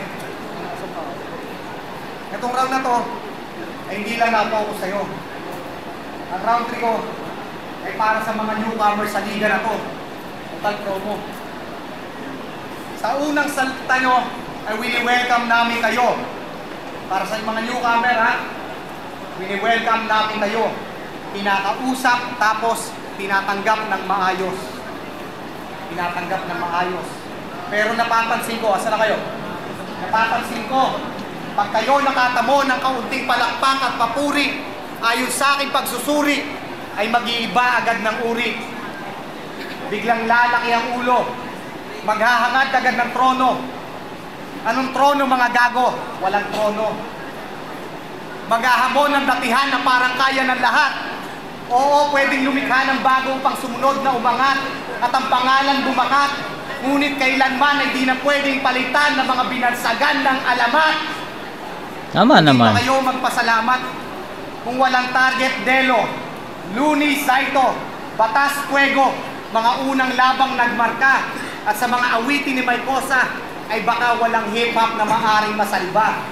Itong round na to, ay hindi lang na-focus sa'yo. Ang round 3 ko, ay para sa mga newcomers sa liga na to. Total promo. Sa unang salita nyo, ay wini-welcome namin kayo. Para sa mga newcomer, wini-welcome namin kayo. Pinakausap, tapos tinatanggap ng maayos. Tinatanggap ng maayos. Pero napapansin ko, asa na kayo? Napapansin ko, pag kayo nakatamo ng kaunting palakpak at papuri, ayon sa aking pagsusuri, ay mag-iiba agad ng uri. Biglang lalaki ang ulo. Maghahangad agad ng trono. Anong trono, mga gago? Walang trono. Maghahamon ng datihan na parang kaya ng lahat. Oo, pwedeng lumikha ng bagong pang sumunod na umangat at ang pangalan bumakat. Ngunit kailanman ay di na pwedeng palitan ng mga binansagan ng alamat. Tama naman. Hindi pa kayo magpasalamat kung walang target Delo, Luni, Saito, Batas, Fuego, mga unang labang nagmarka, at sa mga awitin ni Maykosa ay baka walang hip-hop na maaring masalba.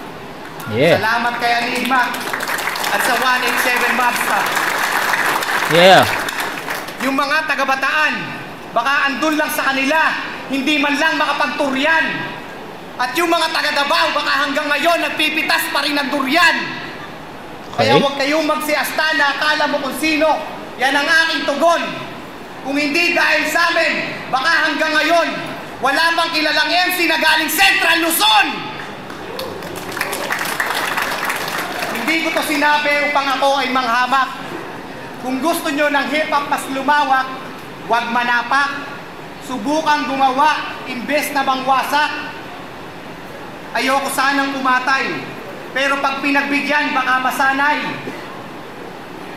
Yeah. Salamat kay Enigma at sa 187 Mobsta. Yeah. Yung mga taga-Bataan, baka andun lang sa kanila, hindi man lang makapagturyan. At yung mga taga-Davao, baka hanggang ngayon nagpipitas pa rin ng durian. Kaya huwag kayong magsiasta na akala mo kung sino. Yan ang aking tugon. Kung hindi dahil sa amin, baka hanggang ngayon, wala bang kilalang MC na galing Central Luzon. Hindi ko to sinabi upang ako ay manghamak. Kung gusto nyo ng hip-hop mas lumawak, huwag manapak. Subukan gumawa, imbes na bangwasak. Ayoko sanang pumatay. Pero pag pinagbigyan, baka masanay.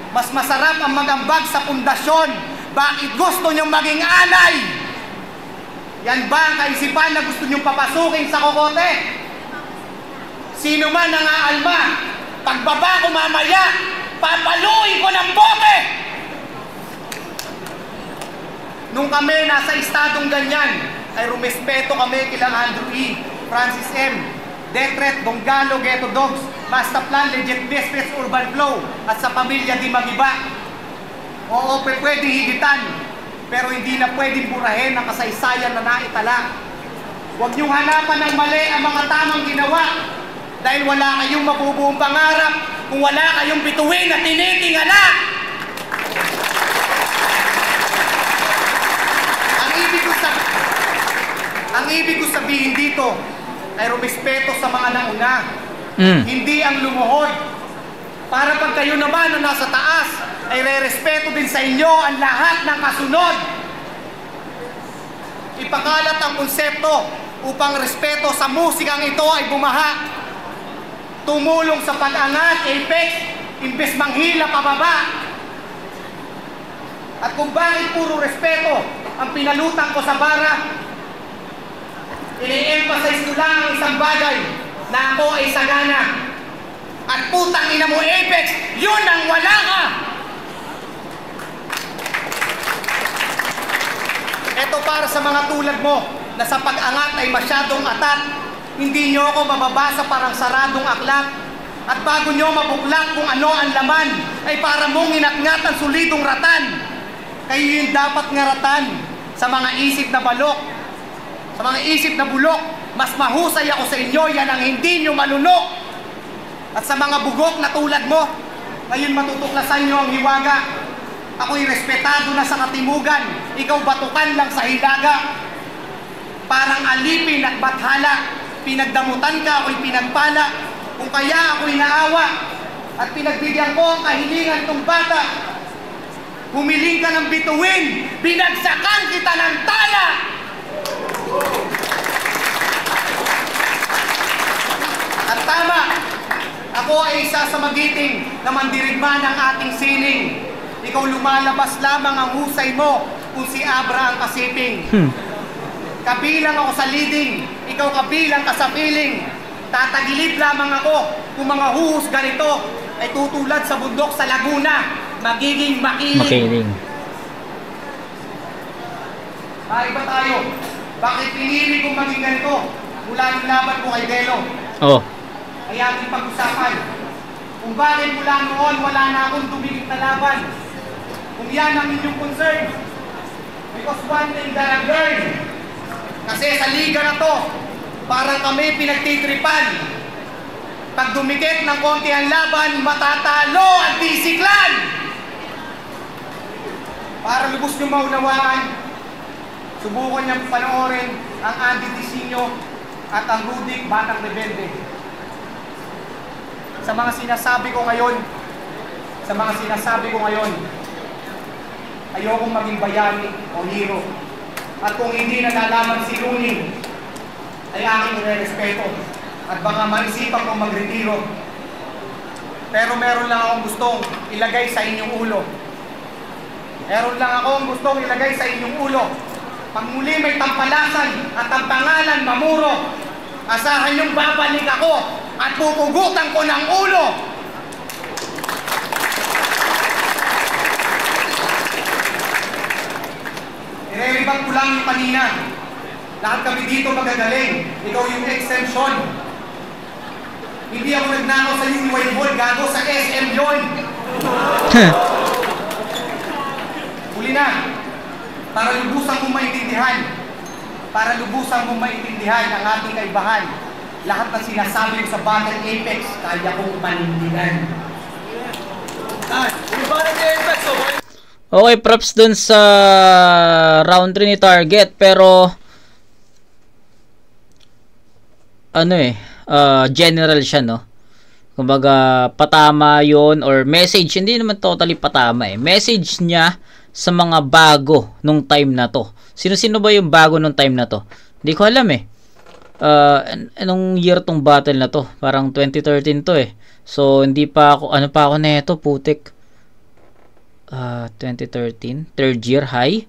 Mas masarap ang magambag sa pundasyon. Bakit gusto nyong maging anay? Yan ba ang kaisipan na gusto nyong papasukin sa kokote? Sino man ang aalma, pagbaba ko mamaya, papaluin ko ng bote! Nung kami nasa estadong ganyan, ay rumespeto kami kila Andrew E., Francis M., Detret, Donggalo, Ghetto Dogs, Masterplan, Legit Business, Urban Flow, at sa pamilya di magiba. Oo, pwede higitan, pero hindi na pwedeng burahin ang kasaysayan na naitala. Huwag niyong hanapan ng mali ang mga tamang ginawa, dahil wala kayong mabubuong pangarap kung wala kayong bituin na tinitingala. Ang ibig ko sabihin dito ay rumispeto sa mga nauna. Hindi ang lumuhod. Para pag kayo naman na nasa taas, ay re-respeto din sa inyo ang lahat ng kasunod. Ipakalat ang konsepto upang respeto sa musikang ito ay bumaha. Tumulong sa pag-angat, Apex, imbes manghila pababa. At kung bakit puro respeto ang pinalutang ko sa bara, ini-emphasize ko lang ang isang bagay na ako ay sagana. At putang ina mo, Apex, yun ang wala ka! Ito para sa mga tulad mo na sa pag-angat ay masyadong atat. Hindi nyo ako mababasa parang saradong aklat. At bago nyo mabuklat kung ano ang laman, ay para mong inatngat ang solidong ratan. Kayo yung dapat ngaratan sa mga isip na balok, sa mga isip na bulok. Mas mahusay ako sa inyo, yan ang hindi nyo malunok. At sa mga bugok na tulad mo, ngayon matutuklasan nyo ang hiwaga. Ako'y respetado na sa katimugan, ikaw batukan lang sa hilaga. Parang alipin at bathala, pinagdamutan ka, ako'y pinagpala. Kung kaya ako'y naawa at pinagbigyan ko ang kahilingan tong bata. Humiling ka ng bituin, binagsakan kita ng tala. At tama, ako ay isa sa magiting na mandirigma ng ating sining. Ikaw lumalabas lamang ang husay mo kung si Abra ang kasiping. Kabilang ako sa leading, ikaw kabilang ka sa feeling. Tatagilid lamang ako kung mga huhus ganito ay tutulad sa bundok sa Laguna, magiging makiling. Iba tayo. Bakit pinili kong maging ganito mula ng laban ko kay Delo? Ay ating pag-usapan kung bakit mula noon wala na akong tumigil na laban. Kung yan ang inyong concern, because one thing that I've learned, kasi sa liga na to, parang kami pinagtitripan. Pag dumikit ng konti ang laban, matatalo at bisiklan. Para lubos nyo maunawaan, subukan niyang panoorin ang Andy Disinyo at ang Rudik Batang Rebelde. Sa mga sinasabi ko ngayon, ayokong maging bayani o hero. At kung hindi nalalaman si Luning, ay aking irerespeto at baka maisipan kong magretiro. Pero meron lang akong gustong ilagay sa inyong ulo. Pag muli may tampalasan at ang pangalan mamuro, asahan niyong babalik ako at pupugutan ko ng ulo. Ireribang ko lang yung kanina. Lahat kami dito magagaling. Ikaw yung exemption. Hindi ako nagnakaw sa UY Hall, gago sa SM yun. Huli na. Para lubusan mong maintindihan ang ating kaibahan. Lahat ng sinasabi ko sa Battle Apex, kaya kong panindigan. Okay, props dun sa round 3 ni Target, pero general siya, no? Kumbaga, patama yon or message, hindi naman totally patama eh. Message niya sa mga bago nung time na to. Sino-sino ba yung bago nung time na to? Hindi ko alam eh. Anong year tong battle na to? Parang 2013 to eh. So, hindi pa ako, neto, putik. 2013, third year high.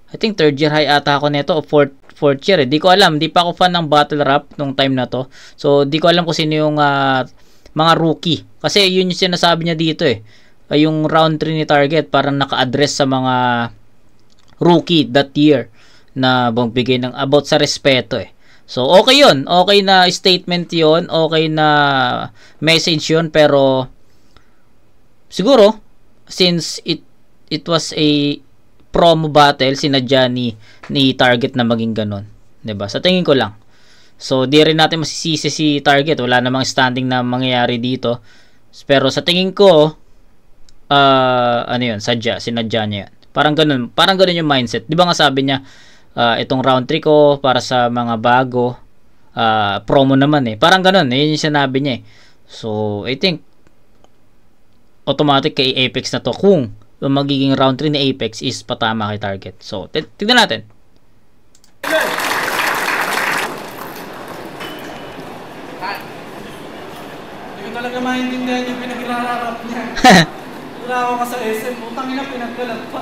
I think third year high ata ako neto o fourth year eh. Di ko alam, di pa ako fan ng battle rap nung time na to. So, di ko alam kung sino yung mga rookie. Kasi yun yung sinasabi niya dito eh. Yung round 3 ni Target parang naka-address sa mga rookie that year na bigay ng about sa respeto eh. So, okay yun. Okay na statement yun. Okay na message yun. Pero, siguro, since it was a promo battle, sinadya ni Target na maging ganun. 'Di ba? Sa tingin ko lang. So, di rin natin masisisi si Target. Wala namang standing na mangyayari dito. Pero sa tingin ko, sinadya niya yan. Parang ganun yung mindset. Di ba nga sabi niya, itong round 3 ko para sa mga bago, promo naman eh. Parang ganun, yun yung sinabi niya eh. So, I think, automatic kay Apex na to kung yung magiging round 3 ni Apex is patama kay Target. So, tignan natin. Hindi ko talaga maintindihan yung pinagrarap niya. Wala ako ka sa SM, utang ina pinagkalat pa.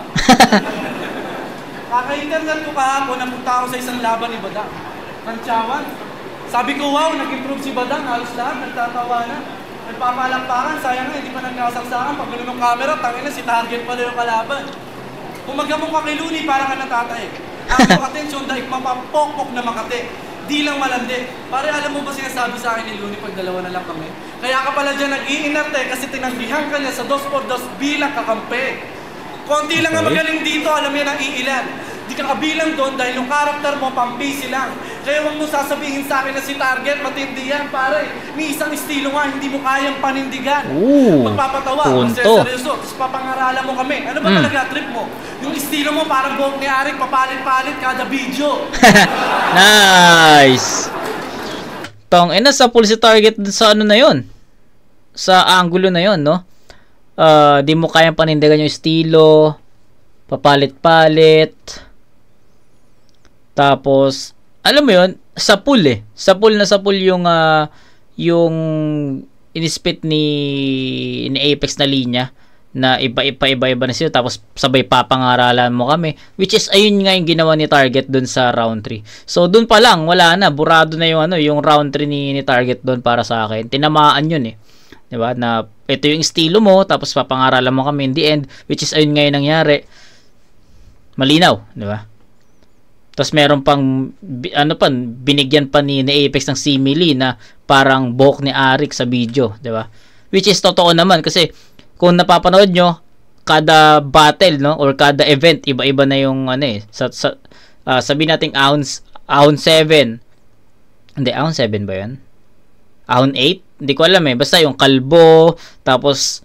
Kaka-internet ko kahapon, napunta ako sa isang laban ni Badang. Kantsawan. Sabi ko, wow, nag-improve si Badang, halos lahat, nagtatawa na. Nagpapalampakan, sayang nga, hindi pa nagkasaksakan. Pag ganun ng camera, tangin na si Target pala yung kalaban. Kung magkamong ka kay Looney, parang ka natatay. Ang atensyon dahil mapapokpok na Makati. Di lang malandi. Pare, alam mo ba sinasabi sa akin ni Looney pag dalawa na lang kami? Kaya ka pala dyan nag-iinarte kasi tinanggihan ka niya sa 2x2 bilang kakampi. Konti lang ang magaling dito, alam yan ang iilan. Di ka kabilang doon dahil yung karakter mo pampisi lang. Kaya huwag mo sasabihin sa akin na si Target matindi yan, pare. May isang estilo nga, hindi mo kayang panindigan. Magpapatawa, seryoso, tapos papangaralan mo kami. Ano ba talaga trip mo? Yung estilo mo parang buhok ni Arik, papalit-palit kada video. Nice! Tong, sa full si Target sa ano na yon, sa angulo na yon, no? Di mo kayang panindigan yung estilo, papalit-palit. Tapos, alam mo yun, sa pool Sa pool yung inispit ni Apex na linya na iba na sila, tapos sabay papangaralan mo kami, which is ayun nga yung ginawa ni Target dun sa round 3. So dun pa lang wala na, burado na yung round 3 ni Target dun para sa akin. Tinamaan yun 'di ba? Na ito yung estilo mo, tapos papangaralan mo kami in the end, which is ayun nga yung nangyari. Malinaw, 'di ba? Tapos meron pang binigyan pa ni Apex ng simile na parang buhok ni Arik sa video, 'di ba? Which is totoo naman kasi kung napapanood nyo, kada battle, no, or kada event, iba-iba na yung sabihin nating Ahon 7. Hindi, Ahon 7 ba 'yan? Ahon 8? Hindi ko alam basta yung kalbo, tapos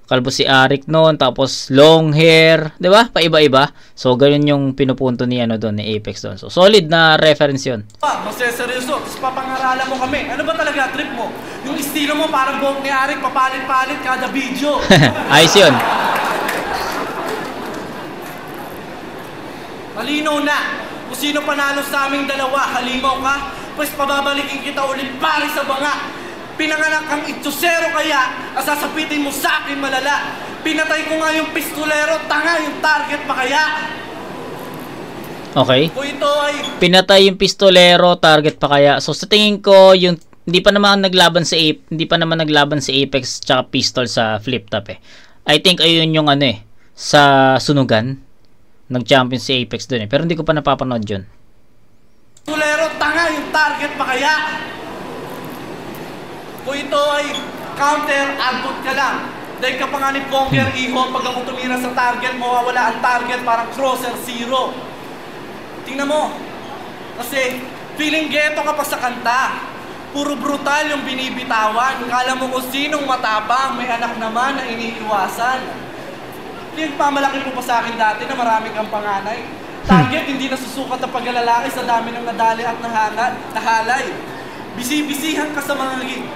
kalbo si Arik noon, tapos long hair, 'di ba? Paiba-iba. So ganun yung pinupunto ni doon ni Apex doon. So solid na reference 'yon. Seryoso, tapos papangaralan mo kami. Ano ba talaga trip mo? Yung estilo mo parang buhok ni Arik, papalit-palit kada video. Ayos 'yun. Malinaw na. Kung sino panalo sa aming dalawa, halimaw ka, pues pababalikin kita ulit pare sa banga. Pinanganak kang itsosero kaya, asasapitin mo sa akin malala. Pinatay ko nga yung pistolero, tanga yung Target pa kaya. Okay. O ito ay... Pinatay yung pistolero, Target pa kaya. So sa tingin ko, yung hindi pa naman naglaban si Apex tsaka Pistol sa flip top I think ayun yung sa sunugan. Nag-champion si Apex doon pero hindi ko pa napapanood yun. Pistolero, tanga yung Target pa kaya. Kung ito ay counter, agot ka lang. Dahil ka pa nga ni Conquer Iho, pag ako tumira sa target, mawawala ang target, parang crosser zero. Tingnan mo. Kasi feeling ghetto ka pa sa kanta. Puro brutal yung binibitawan. Kala mo kung sinong matapang, may anak naman na iniiwasan. Pamalaki mo pa sa akin dati na marami kang panganay. Target, hindi nasusukat ang paglalaki sa dami ng nadali at nahalay. Bisi-bisihan ka sa mga gig.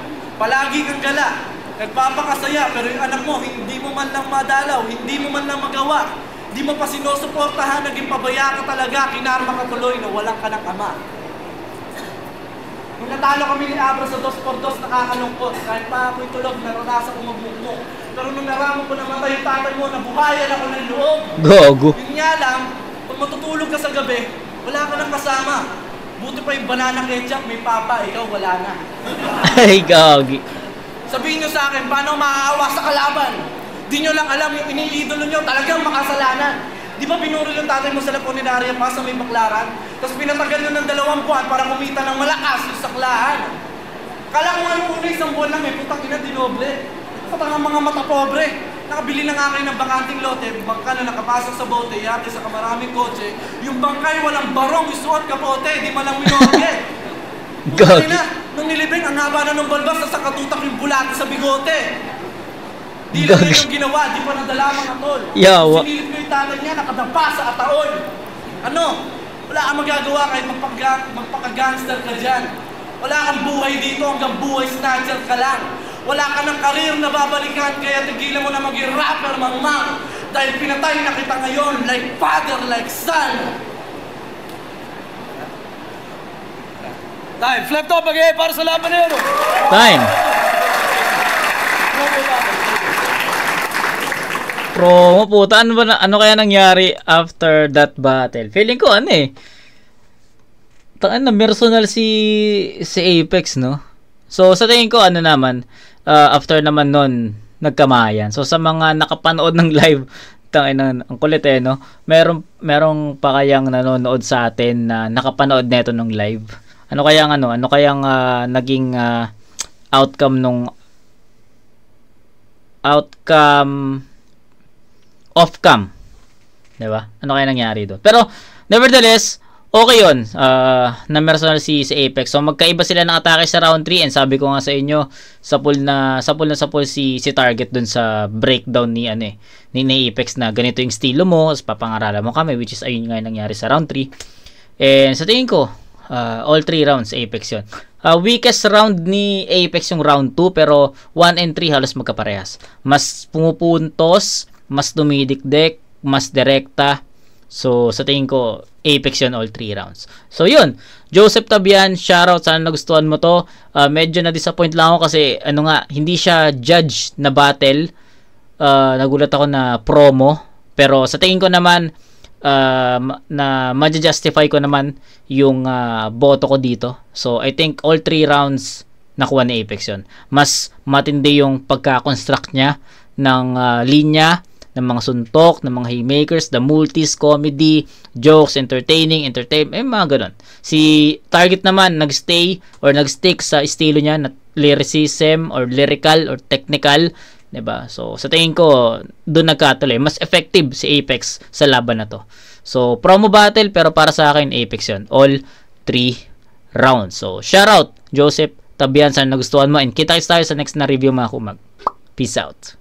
Palagi kang gala, nagpapakasaya, pero yung anak mo, hindi mo man lang madalaw, hindi mo man lang magawa, hindi mo pa sinusuportahan, naging pabaya ka talaga, kinarma ka tuloy na walang ka ng ama. Nung natalo kami ni Abra sa 2x2, nakakalungkot, kahit pa ako'y tulog, naranasan ko magmukmuk. Pero nung naraman ko namatay yung tatay mo, nabuhayan ako ng loob. Gogo. Yun nga lang, pag matutulog ka sa gabi, wala ka ng kasama. Buti pa yung banana ketchup, may papa, ikaw wala na. Ay, gagi. Sabihin nyo sa akin, paano maaawa sa kalaban? Di nyo lang alam, yung iniidolo nyo talagang makasalanan. Di ba pinuro yung tatay mo sa Lapuninaria pa sa may baklaran? Tapos pinatagal nyo ng 2 buwan para kumita ng malakas yung saklahan. Kala ko nga yung una isang buwan lang, putang ina, dinoble. Patang ang mga mata pobre. Nakabili na nga kayo ng bakanting lote, bangka na nakapasok sa bote, yate sa kamaraming kotse. Yung bangkay walang barong, isuot kapote, di malang minorye. Buti na, nung nilibing, ang haba na ng balbas, nasa katutak yung bulati sa bigote. Di lang yun yung ginawa, di pa nadala mga tol. Sinilip ko yung tatay niya, nakadapa sa ataon. Ano? Wala kang magagawa kahit magpaka-gangster ka dyan. Wala kang buhay dito, hanggang buhay snatcher ka lang. Wala ka ng karir na babalikan, kaya tigilan mo na maging rapper, mang-mang. Dahil pinatay na kita ngayon, like father, like son. Time, flip top again para sa laban na yun. Time. Promo, puta, ano kaya nangyari after that battle? Feeling ko tangan na personal si Apex, no? So sa tingin ko naman after naman nun nagkamayan. So sa mga nakapanood ng live Tangina, ang kulit no. Merong pa kayang nanonood sa atin na nakapanood nito nung live. Ano kayang naging outcome off-cam. 'Di ba? Ano kaya nangyari doon? Pero nevertheless, okay yun. Na personal si Apex. So magkaiba sila ng atake sa round 3 and sabi ko nga sa inyo, sapul na si Target dun sa breakdown ni Apex na ganito yung estilo mo, tapos papangaralan mo kami, which is ayun nga yung nangyari sa round 3. And sa tingin ko, all 3 rounds Apex yun. Weakest round ni Apex yung round 2, pero 1 and 3 halos magkaparehas. Mas pumupuntos, mas dumidikdik, mas direkta. So sa tingin ko, Apex yun all 3 rounds. So yun, Joseph Tabian, shoutout, sana nagustuhan mo to. Medyo na-disappoint lang ako kasi hindi siya judge na battle. Nagulat ako na promo. Pero sa tingin ko naman, na ma-justify ko naman yung boto ko dito. So I think all 3 rounds nakuha ni Apex yun. Mas matindi yung pagka-construct niya ng linya, ng mga suntok, ng mga haymakers, the multis, comedy, jokes, entertainment, mga ganun. Si Target naman nag-stick sa estilo niya na lyricism or lyrical or technical, 'di ba? So sa tingin ko doon nagkatuloy, mas effective si Apex sa laban na to. So promo battle, pero para sa akin Apex 'yon, all 3 rounds. So shout out Joseph Tabian, sana nagustuhan mo, and kita-kits tayo sa next na review mga kumag. Peace out.